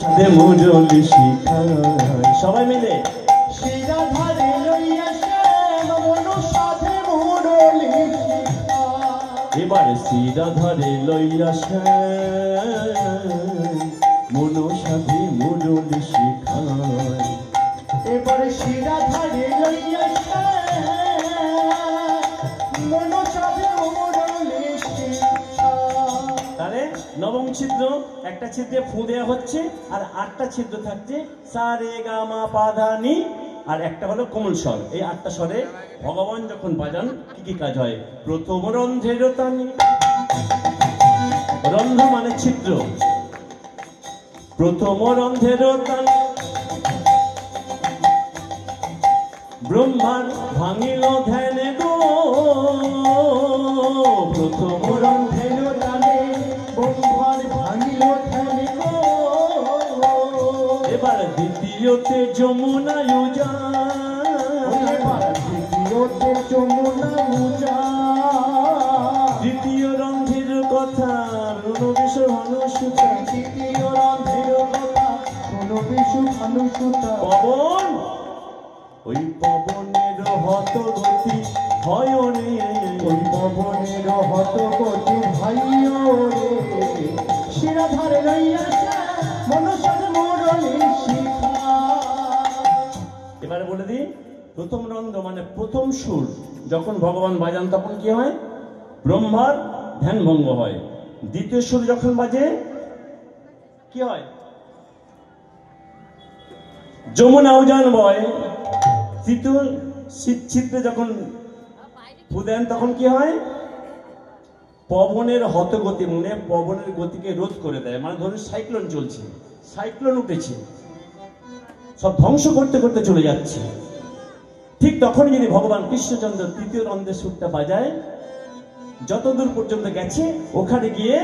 মুরলি শিখায় সবাই মিলে শিরা ধারে লইয়া শ্যাম মনু সাধে মুরলি শিখায়। এবার শিরা ধারে লইয়া শ্যাম মনু সাধে মুরলি শিখায়। এবার শিরা ধারে লইয়া শ্যাম মনু সাধে মুরলি শিখায়। তাহলে নবম ছিদ্র, একটা ছিদ্রে ফু দেওয়া হচ্ছে আর 8টা ছিদ্র থাকছে সা রে গা মা পা ধা নি, আর একটা হলো কোমল স্বর। এই 8টা স্বরে ভগবান যখন বাজান কি কি কাজ হয়? প্রথম রন্ধ্রের তানি, রন্ধ্র মানে ছিদ্র, প্রথম রন্ধ্রের তানি ব্রহ্মার ভাঙিল ধ্যানে গো, প্রথম রন্ধ্রের তানে ব্রহ্মার ভাঙিল ধ্যানে গো। এবার দ্বিতীয়তে যমুনায় যায়, এবার দ্বিতীয়তে যমুনা যায়। দ্বিতীয় রন্ধ্রের কথা রণবেশ ভানুসুতা, দ্বিতীয় রন্ধ্রের কথা কোনো বিশু ভানুসুতা। পবন ওই পবনের হত গতি হয় রে, ওই পবনের হত গতি ভাইও রে। শিরা ধারে লইয়া মনসার মুরলি শিখায়। এবারে বলে দিই, প্রথম রন্ধ্র মানে প্রথম সুর যখন ভগবান বাজান তখন কি হয়? ব্রহ্মার ধ্যান ভঙ্গ হয়। দ্বিতীয় সুর যখন বাজে কি হয়? যমুনা উজান বয়। তৃতীয় ছিদ্রে যখন ফু দেন তখন কি হয়? পবনের হতগতি, মানে পবনের গতিকে রোধ করে দেয়। মানে ধরুন সাইক্লোন চলছে, সাইক্লোন উঠেছে, সব ধ্বংস করতে করতে চলে যাচ্ছে, ঠিক তখনই যদি ভগবান কৃষ্ণচন্দ্র তৃতীয় রন্ধ্রের সুরটা বাজায়, যতদূর পর্যন্ত গেছে ওখানে গিয়ে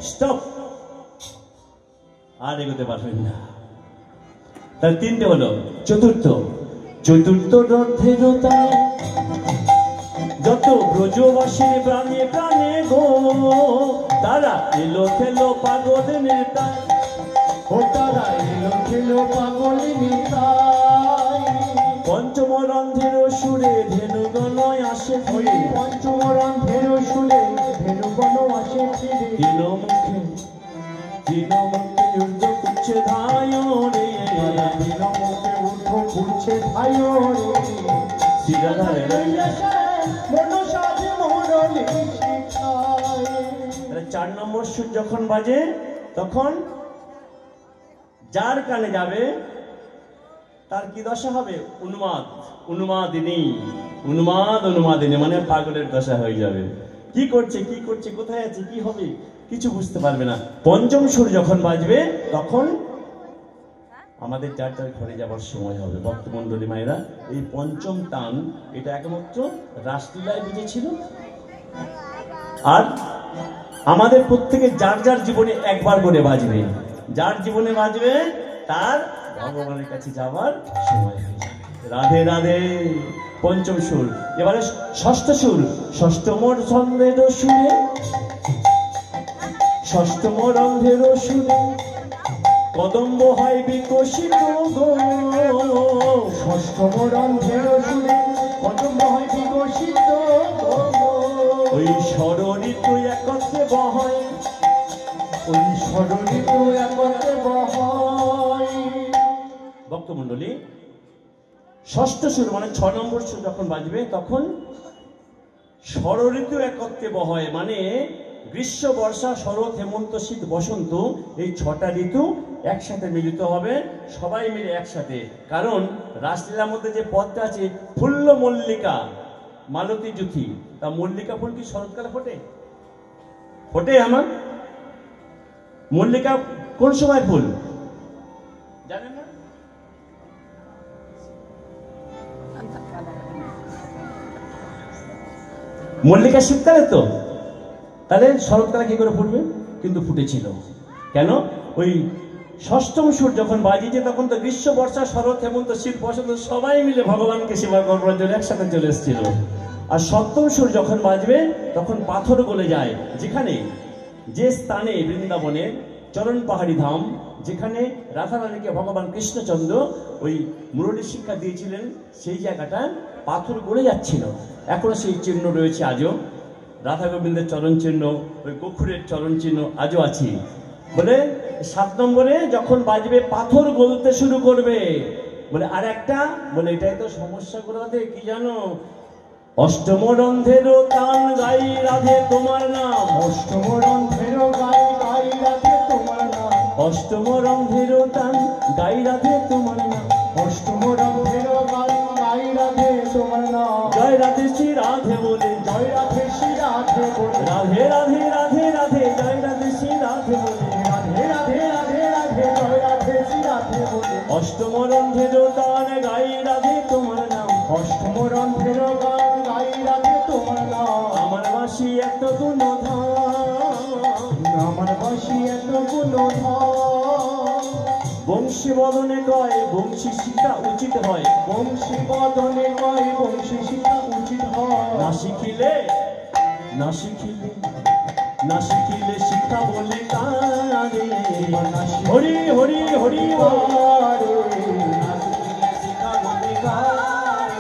স্টপ, আর এগোতে পারবেন না। তাহলে 3টে হলো। চতুর্থ রন্ধ্রের তানে যত ব্রজবাসীর প্রাণে প্রাণে গো, তারা এলো খেলো পাগল নেতায়, ও তারা এলো খেলো পাগল নেতায়। পঞ্চম রন্ধ্রের সুরে ধেনুগণ আসে ওই ফিরে, পঞ্চম রন্ধ্রের সুরে ধেনুগণ আসে ফিরে। তিন মুখে যুদ্ধ করছে ধায় রে, দিন মুখে উঠো ঘুরছে ভাইও রে। শিরা ধারে লইয়া মনসাধে মুরলি শিখায়। 4 নম্বর সুর যখন বাজে তখন যার কানে যাবে তার কি দশা হবে? উন্মাদিনী মানে পাগলের দশা হয়ে যাবে। কি করছে কোথায় আছে, কি হবে কিছু বুঝতে পারবে না। পঞ্চম সুর যখন বাজবে তখন আমাদের যার যার ঘরে যাবার সময় হবে। ভক্তমন্ডলী মায়েরা, এই পঞ্চম টান এটা একমাত্র রাসলীলায় বুঝেছিল, আর আমাদের প্রত্যেকে যার যার জীবনে একবার করে বাজবে। যার জীবনে বাজবে তার ভগবানের কাছে যাওয়ার সময় হয়ে যাবে। রাধে রাধে। পঞ্চম সুর। এবারে ষষ্ঠ সুর। ষষ্ঠম রন্ধ্রের সুরে, ষষ্ঠম রন্ধ্রের সুরে কদম্ব হয় বিকশিত গো, ষষ্ঠম রন্ধ্রের সুরে কদম্ব হয় বিকশিত গো। ওই ষড়ঋতু একত্রে বহায়, ওই ষড়ঋতু একত্রে বহায়। ভক্তমন্ডলী, ষষ্ঠ সুর মানে 6 নম্বর সুর যখন বাজবে তখন ষড়ঋতু একত্রে বহায়, মানে গ্রীষ্ম বর্ষা শরৎ হেমন্ত শীত বসন্ত এই 6টা ঋতু একসাথে মিলিত হবে, সবাই মিলে একসাথে। কারণ রাসলীলার মধ্যে যে পদটা আছে ফুল্ল মল্লিকা মালতী জ্যোতি, তা মল্লিকা ফুল কি শরৎকালে ফোটে? ফোটে আমার? মল্লিকা কোন সময় ফুল জানেন না? মল্লিকা শীতকালে তো, তাহলে শরৎকালে কি করে ফুটবে? কিন্তু ফুটেছিল। কেন? ওই ষষ্ঠম সুর যখন বাজিয়েছে তখন তো গ্রীষ্ম বর্ষা শরৎ হেমন্ত শীত বসন্ত সবাই মিলে ভগবানকে সেবা করবার জন্য একসাথে চলে এসেছিল। আর সপ্তম সুর যখন বাজবে তখন পাথর গলে যায়, যেখানে যে স্থানে বৃন্দাবনের চরণ পাহাড়ি ধাম, যেখানে রাধারানীকে ভগবান কৃষ্ণচন্দ্র ওই মুরলী শিক্ষা দিয়েছিলেন, সেই জায়গাটা পাথর গড়ে যাচ্ছিল, এখনো সেই চিহ্ন রয়েছে আজও। রাধা গোবিন্দের চরণ চিহ্ন, ওই গোখুরের চরণ চিহ্ন আজও আছে। বলে 7 নম্বরে যখন বাজবে পাথর গলতে শুরু করবে। বলে আর একটা, বলে এটাই তো সমস্যা করে রাধে, কি জানো? অষ্টম রন্ধেরও তান গাই রাধে তোমার নাম। অষ্টম রন্ধেরও গাই গাই রাধে তোমার নাম। অষ্টম রন্ধেরও তান গাই রাধে তোমার নাম। অষ্টম রন্ধেরও গাই গাই রাধে তোমার নাম। জয় রাধে শ্রী রাধে বলে, জয় রাধে শ্রী রাধে বলে, রাধে রাধে রাধে রাধে, জয় রাধে শ্রী রাধে বলে, রাধে রাধে রাধে রাধে, জয় রাধে শ্রী রাধে বলে। অষ্টম রন্ধেরও তান গাই রাধে তোমার নাম। অষ্টম রন্ধেরও গাই গাই রাধে তোমার নাম। আমার বাসি এত গুণধাম, আমার বাসি এত গুণধাম। বংশী বদনে কয় বংশী শিক্ষা উচিত হয়। বংশী বদনে কয় বংশী শিক্ষা উচিত হয়। না শিখিলে না শিখিলে না শিখিলে শিক্ষা বলে কারে। হরি হরি হরি বল।